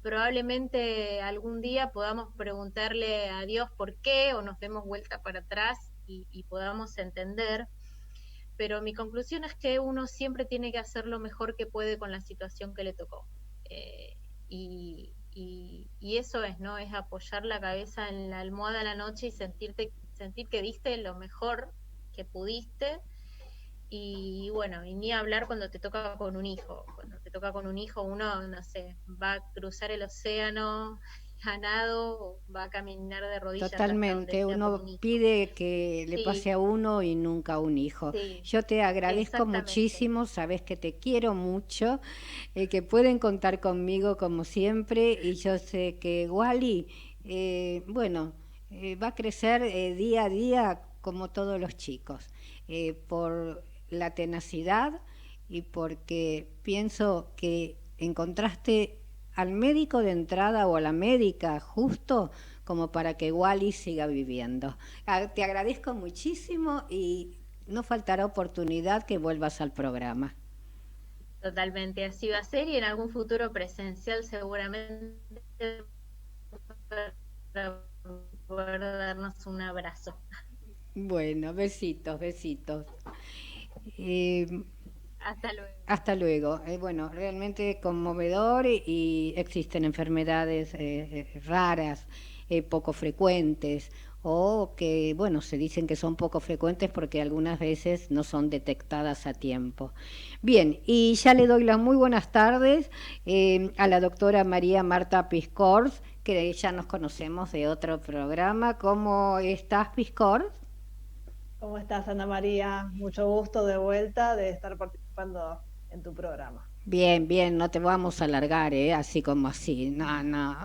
Probablemente algún día podamos preguntarle a Dios por qué, o nos demos vuelta para atrás y podamos entender. Pero mi conclusión es que uno siempre tiene que hacer lo mejor que puede con la situación que le tocó. Y y eso es, ¿no? Es apoyar la cabeza en la almohada a la noche y sentir que diste lo mejor que pudiste. Y bueno, y ni hablar cuando te toca con un hijo. Cuando te toca con un hijo, uno, no sé, va a cruzar el océano a nado, o va a caminar de rodillas hasta donde Totalmente, sea por uno un hijo. pide que le Sí, pase a uno y nunca a un hijo. sí, Yo te agradezco exactamente. muchísimo, sabes que te quiero mucho, que pueden contar conmigo como siempre y yo sé que Wally, bueno, va a crecer día a día como todos los chicos, por la tenacidad y porque pienso que encontraste al médico de entrada o a la médica justo como para que Wally siga viviendo. Te agradezco muchísimo y no faltará oportunidad que vuelvas al programa. Totalmente, así va a ser, y en algún futuro presencial seguramente, para poder darnos un abrazo. Bueno, besitos, besitos. Hasta luego. Hasta luego. Bueno, realmente conmovedor y existen enfermedades raras, poco frecuentes, o que, bueno, se dicen que son poco frecuentes porque algunas veces no son detectadas a tiempo. Bien, y ya le doy las muy buenas tardes a la doctora María Marta Piscors, que ya nos conocemos de otro programa. ¿Cómo estás, Piscors? ¿Cómo estás, Ana María? Mucho gusto de vuelta de estar participando en tu programa. Bien, bien, no te vamos a alargar, así como así, no, no.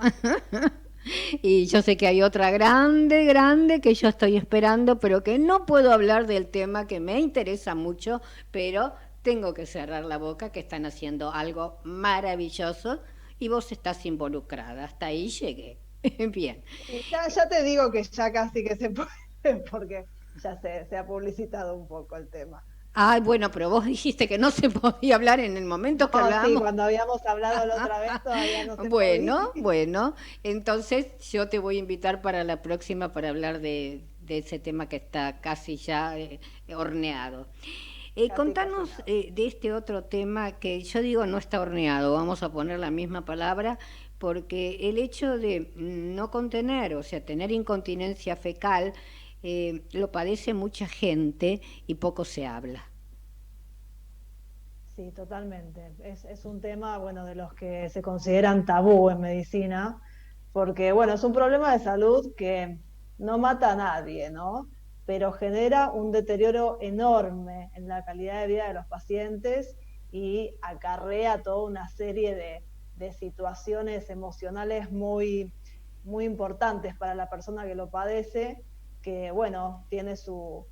Y yo sé que hay otra grande, grande que yo estoy esperando, pero que no puedo hablar del tema que me interesa mucho, pero tengo que cerrar la boca, que están haciendo algo maravilloso y vos estás involucrada. Hasta ahí llegué. Bien. Ya te digo que ya casi que se puede, porque ya se ha publicitado un poco el tema. Ay, bueno, pero vos dijiste que no se podía hablar en el momento que hablábamos. Sí, cuando habíamos hablado la otra vez todavía no se podía. Bueno, entonces yo te voy a invitar para la próxima para hablar de ese tema que está casi ya horneado. Contanos de este otro tema que yo digo no está horneado, vamos a poner la misma palabra, porque el hecho de no contener, o sea, tener incontinencia fecal, lo padece mucha gente y poco se habla. Sí, totalmente. Es un tema, bueno, de los que se consideran tabú en medicina, porque, bueno, es un problema de salud que no mata a nadie, ¿no? Pero genera un deterioro enorme en la calidad de vida de los pacientes y acarrea toda una serie de situaciones emocionales muy, muy importantes para la persona que lo padece, que, bueno, tiene su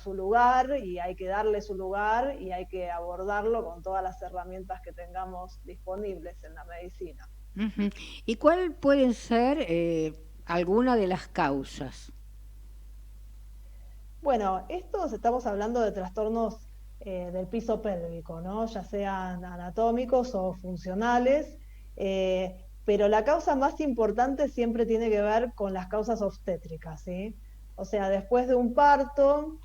lugar y hay que darle su lugar y hay que abordarlo con todas las herramientas que tengamos disponibles en la medicina. Uh-huh. ¿Y cuál pueden ser alguna de las causas? Bueno, estamos hablando de trastornos del piso pélvico, ¿no? Ya sean anatómicos o funcionales, pero la causa más importante siempre tiene que ver con las causas obstétricas, ¿sí? O sea, después de un parto,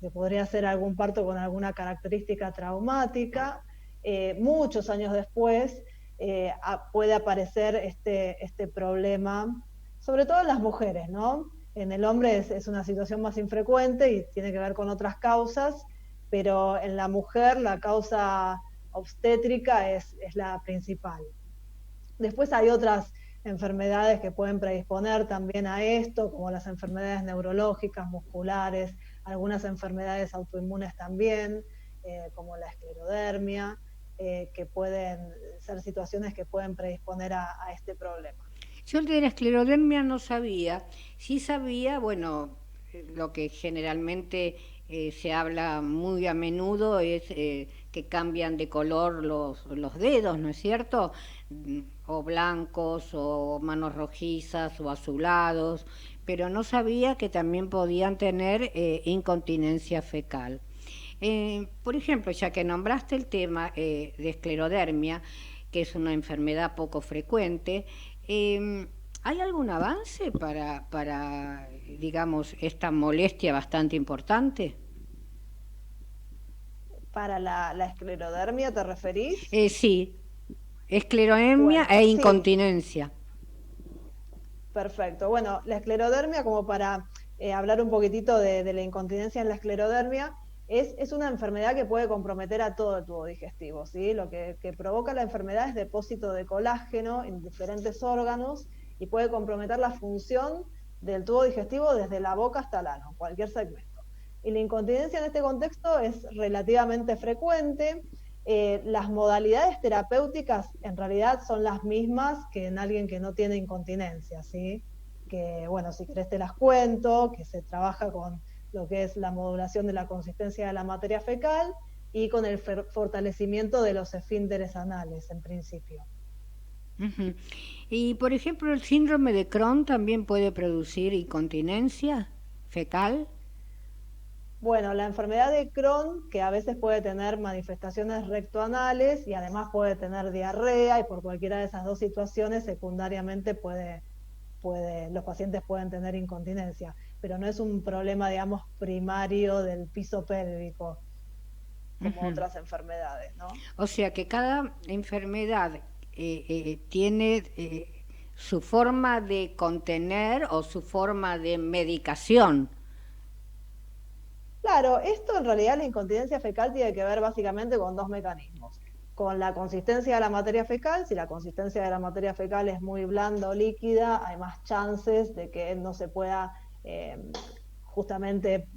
que podría ser algún parto con alguna característica traumática, muchos años después puede aparecer este problema, sobre todo en las mujeres, ¿no? En el hombre es una situación más infrecuente y tiene que ver con otras causas, pero en la mujer la causa obstétrica es la principal. Después hay otras enfermedades que pueden predisponer también a esto, como las enfermedades neurológicas, musculares, algunas enfermedades autoinmunes también, como la esclerodermia, que pueden ser situaciones que pueden predisponer a este problema. Yo de la esclerodermia no sabía, sí sabía, bueno, lo que generalmente se habla muy a menudo es que cambian de color los dedos, ¿no es cierto? O blancos, o manos rojizas, o azulados, pero no sabía que también podían tener incontinencia fecal. Por ejemplo, ya que nombraste el tema de esclerodermia, que es una enfermedad poco frecuente, ¿hay algún avance para, digamos, esta molestia bastante importante? ¿Para la esclerodermia te referís? Sí. Esclerodermia Bueno, e sí. incontinencia. Perfecto. Bueno, la esclerodermia, como para hablar un poquitito de la incontinencia en la esclerodermia, es una enfermedad que puede comprometer a todo el tubo digestivo, ¿sí? Lo que provoca la enfermedad es depósito de colágeno en diferentes órganos y puede comprometer la función del tubo digestivo desde la boca hasta el ano, cualquier segmento. Y la incontinencia en este contexto es relativamente frecuente. Las modalidades terapéuticas en realidad son las mismas que en alguien que no tiene incontinencia, ¿sí? Que, bueno, si querés te las cuento, que se trabaja con lo que es la modulación de la consistencia de la materia fecal y con el fortalecimiento de los esfínteres anales, en principio. Uh-huh. Y, por ejemplo, ¿el síndrome de Crohn también puede producir incontinencia fecal? Bueno, la enfermedad de Crohn, que a veces puede tener manifestaciones rectoanales y además puede tener diarrea, y por cualquiera de esas dos situaciones secundariamente los pacientes pueden tener incontinencia, pero no es un problema, digamos, primario del piso pélvico, como otras enfermedades, ¿no? O sea que cada enfermedad tiene su forma de contener o su forma de medicación. Claro, esto en realidad la incontinencia fecal tiene que ver básicamente con dos mecanismos. Con la consistencia de la materia fecal, si la consistencia de la materia fecal es muy blanda o líquida, hay más chances de que no se pueda, justamente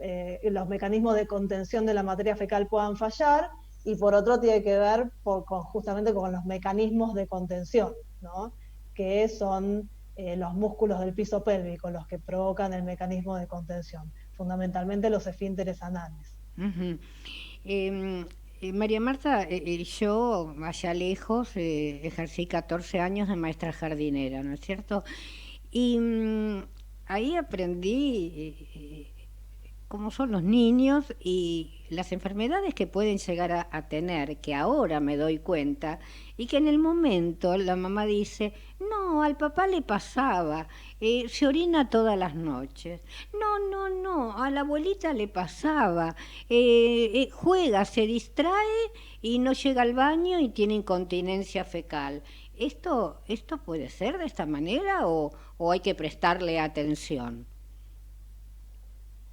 los mecanismos de contención de la materia fecal puedan fallar, y por otro tiene que ver justamente con los mecanismos de contención, ¿no? Que son los músculos del piso pélvico los que provocan el mecanismo de contención, fundamentalmente los esfínteres anales. Uh-huh. María Marta, yo allá lejos ejercí 14 años de maestra jardinera, ¿no es cierto? Y ahí aprendí cómo son los niños y las enfermedades que pueden llegar a tener, que ahora me doy cuenta, y que en el momento la mamá dice, no, al papá le pasaba, se orina todas las noches, no, a la abuelita le pasaba, juega, se distrae y no llega al baño y tiene incontinencia fecal. ¿Esto puede ser de esta manera o hay que prestarle atención?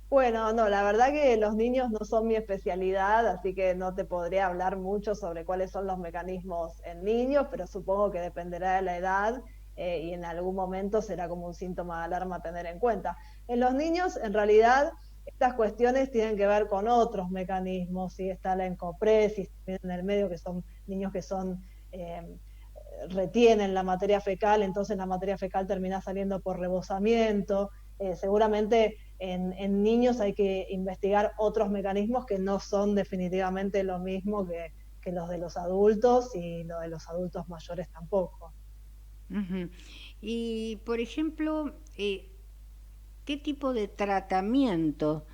Bueno, no, la verdad que los niños no son mi especialidad, así que no te podría hablar mucho sobre cuáles son los mecanismos en niños, pero supongo que dependerá de la edad y en algún momento será como un síntoma de alarma a tener en cuenta. En los niños, en realidad, estas cuestiones tienen que ver con otros mecanismos, ¿sí? Está la encopresis en el medio, que son niños que retienen la materia fecal, entonces la materia fecal termina saliendo por rebosamiento. Seguramente en niños hay que investigar otros mecanismos que no son definitivamente lo mismo que los de los adultos, y los de los adultos mayores tampoco. Uh-huh. Y, por ejemplo, ¿qué tipo de tratamiento,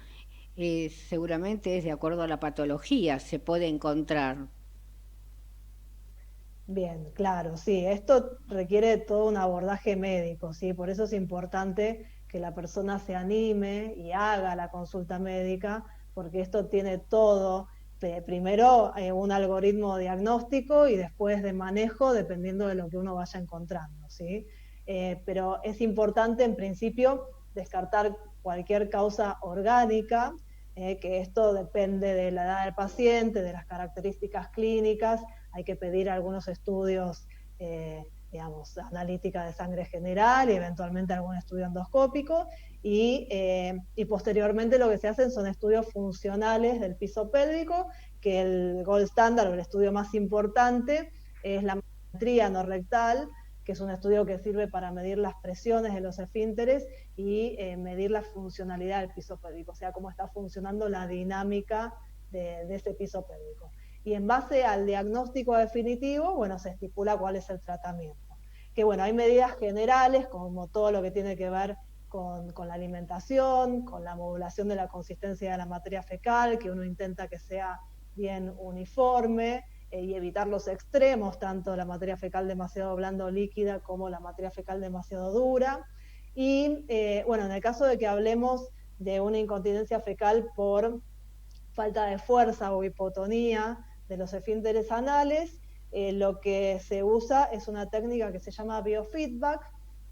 seguramente es de acuerdo a la patología, se puede encontrar? Bien, claro, sí, esto requiere todo un abordaje médico, ¿sí? Por eso es importante que la persona se anime y haga la consulta médica, porque esto tiene todo, primero un algoritmo diagnóstico y después de manejo, dependiendo de lo que uno vaya encontrando, ¿sí? Pero es importante en principio descartar cualquier causa orgánica, que esto depende de la edad del paciente, de las características clínicas. Hay que pedir algunos estudios, digamos, analítica de sangre general y eventualmente algún estudio endoscópico, y posteriormente lo que se hacen son estudios funcionales del piso pélvico, que el gold standard o el estudio más importante es la manometría no rectal, que es un estudio que sirve para medir las presiones de los esfínteres y medir la funcionalidad del piso pélvico, o sea, cómo está funcionando la dinámica de ese piso pélvico. Y en base al diagnóstico definitivo, bueno, se estipula cuál es el tratamiento. Que bueno, hay medidas generales, como todo lo que tiene que ver con la alimentación, con la modulación de la consistencia de la materia fecal, que uno intenta que sea bien uniforme, y evitar los extremos, tanto la materia fecal demasiado blanda o líquida como la materia fecal demasiado dura. Y bueno, en el caso de que hablemos de una incontinencia fecal por falta de fuerza o hipotonía de los esfínteres anales, lo que se usa es una técnica que se llama biofeedback,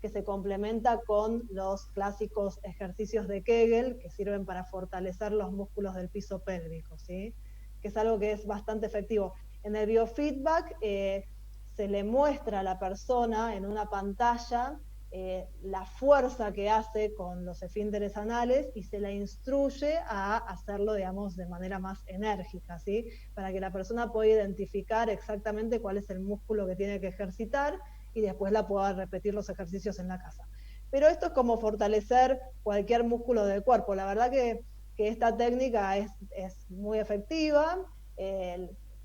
que se complementa con los clásicos ejercicios de Kegel, que sirven para fortalecer los músculos del piso pélvico, ¿sí? Que es algo que es bastante efectivo. En el biofeedback se le muestra a la persona en una pantalla la fuerza que hace con los esfínteres anales y se la instruye a hacerlo, digamos, de manera más enérgica, ¿sí? Para que la persona pueda identificar exactamente cuál es el músculo que tiene que ejercitar y después la pueda repetir los ejercicios en la casa. Pero esto es como fortalecer cualquier músculo del cuerpo. La verdad que esta técnica es muy efectiva.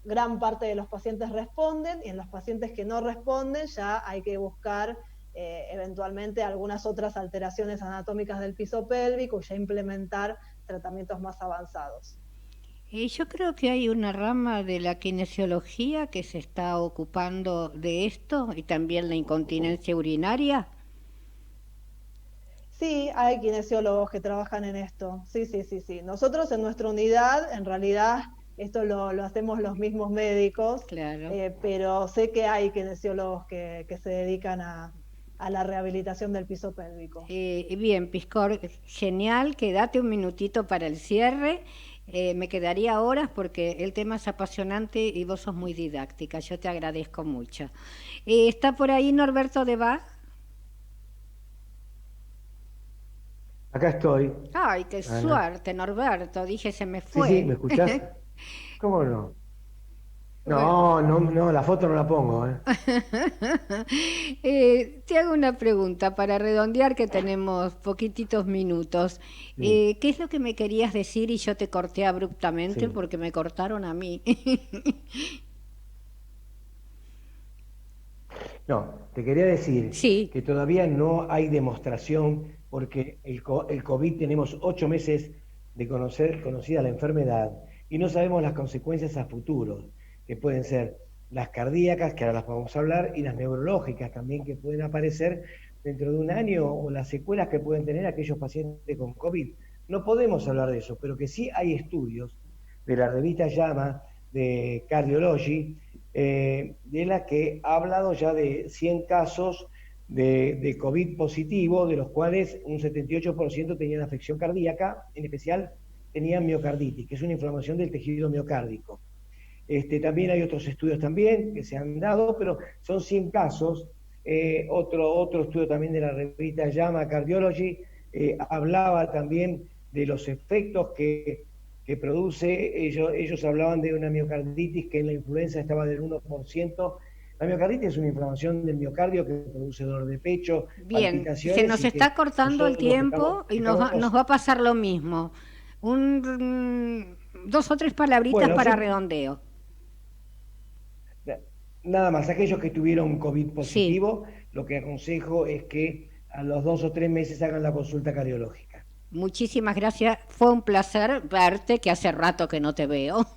Gran parte de los pacientes responden y en los pacientes que no responden ya hay que buscar eventualmente algunas otras alteraciones anatómicas del piso pélvico y ya implementar tratamientos más avanzados. Yo creo que hay una rama de la kinesiología que se está ocupando de esto y también la incontinencia urinaria. Sí, hay kinesiólogos que trabajan en esto. Sí. Nosotros en nuestra unidad, en realidad, esto lo hacemos los mismos médicos, claro. Pero sé que hay kinesiólogos que se dedican a la rehabilitación del piso pélvico. Bien, Piscor, genial, quédate un minutito para el cierre. Me quedaría horas porque el tema es apasionante y vos sos muy didáctica, yo te agradezco mucho. ¿Está por ahí Norberto de Bach? Acá estoy. Ay, qué suerte, Norberto, dije se me fue. Sí, ¿me escuchás? ¿Cómo no? No, la foto no la pongo. Te hago una pregunta para redondear que tenemos poquititos minutos. ¿Qué es lo que me querías decir y yo te corté abruptamente porque me cortaron a mí? No, te quería decir que todavía no hay demostración porque el COVID tenemos 8 meses de conocida la enfermedad y no sabemos las consecuencias a futuro, que pueden ser las cardíacas, que ahora las vamos a hablar, y las neurológicas también que pueden aparecer dentro de un año, o las secuelas que pueden tener aquellos pacientes con COVID. No podemos hablar de eso, pero que sí hay estudios de la revista JAMA de Cardiology, de la que ha hablado ya de 100 casos de COVID positivo, de los cuales un 78% tenían afección cardíaca, en especial tenían miocarditis, que es una inflamación del tejido miocárdico. También hay otros estudios también que se han dado, pero son 100 casos. Otro estudio también de la revista JAMA Cardiology hablaba también de los efectos que produce. Ellos hablaban de una miocarditis que en la influenza estaba del 1%. La miocarditis es una inflamación del miocardio que produce dolor de pecho, bien, se nos está cortando el tiempo y nos va a pasar lo mismo. 2 o 3 palabritas para redondeo. Nada más, aquellos que tuvieron COVID positivo, lo que aconsejo es que a los 2 o 3 meses hagan la consulta cardiológica. Muchísimas gracias, fue un placer verte, que hace rato que no te veo.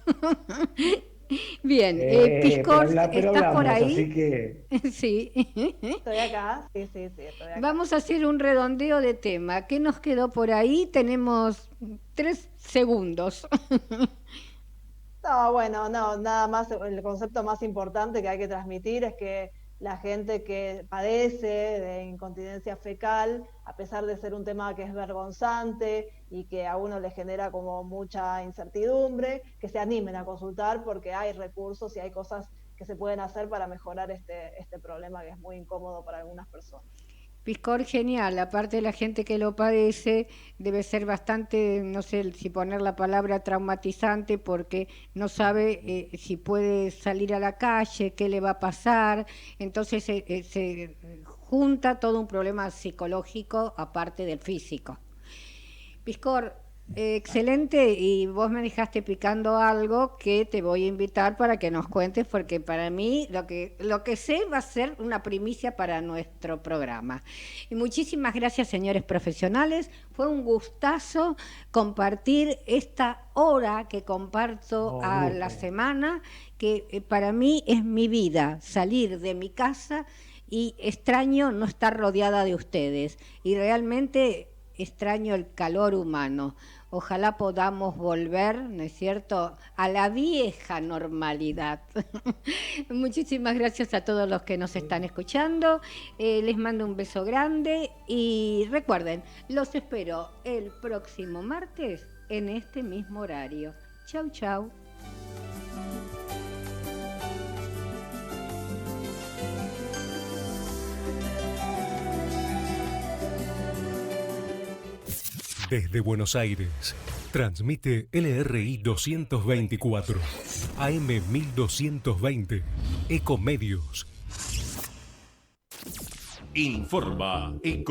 Bien, Piscor, ¿estás por ahí? Así que... Sí. Estoy acá, sí, estoy acá. Vamos a hacer un redondeo de tema. ¿Qué nos quedó por ahí? Tenemos 3 segundos. Nada más, el concepto más importante que hay que transmitir es que la gente que padece de incontinencia fecal, a pesar de ser un tema que es vergonzante y que a uno le genera como mucha incertidumbre, que se animen a consultar porque hay recursos y hay cosas que se pueden hacer para mejorar este problema que es muy incómodo para algunas personas. Piscor, genial, aparte de la gente que lo padece, debe ser bastante, no sé si poner la palabra traumatizante, porque no sabe si puede salir a la calle, qué le va a pasar, entonces se junta todo un problema psicológico aparte del físico. Piscor, excelente, y vos me dejaste picando algo que te voy a invitar para que nos cuentes, porque para mí lo que sé va a ser una primicia para nuestro programa. Y muchísimas gracias, señores profesionales, fue un gustazo compartir esta hora que comparto a la semana, que para mí es mi vida, salir de mi casa, y extraño no estar rodeada de ustedes, y realmente extraño el calor humano. Ojalá podamos volver, ¿no es cierto?, a la vieja normalidad. Muchísimas gracias a todos los que nos están escuchando. Les mando un beso grande y recuerden, los espero el próximo martes en este mismo horario. Chau, chau. Desde Buenos Aires, transmite LRI 224, AM 1220, Ecomedios. Informa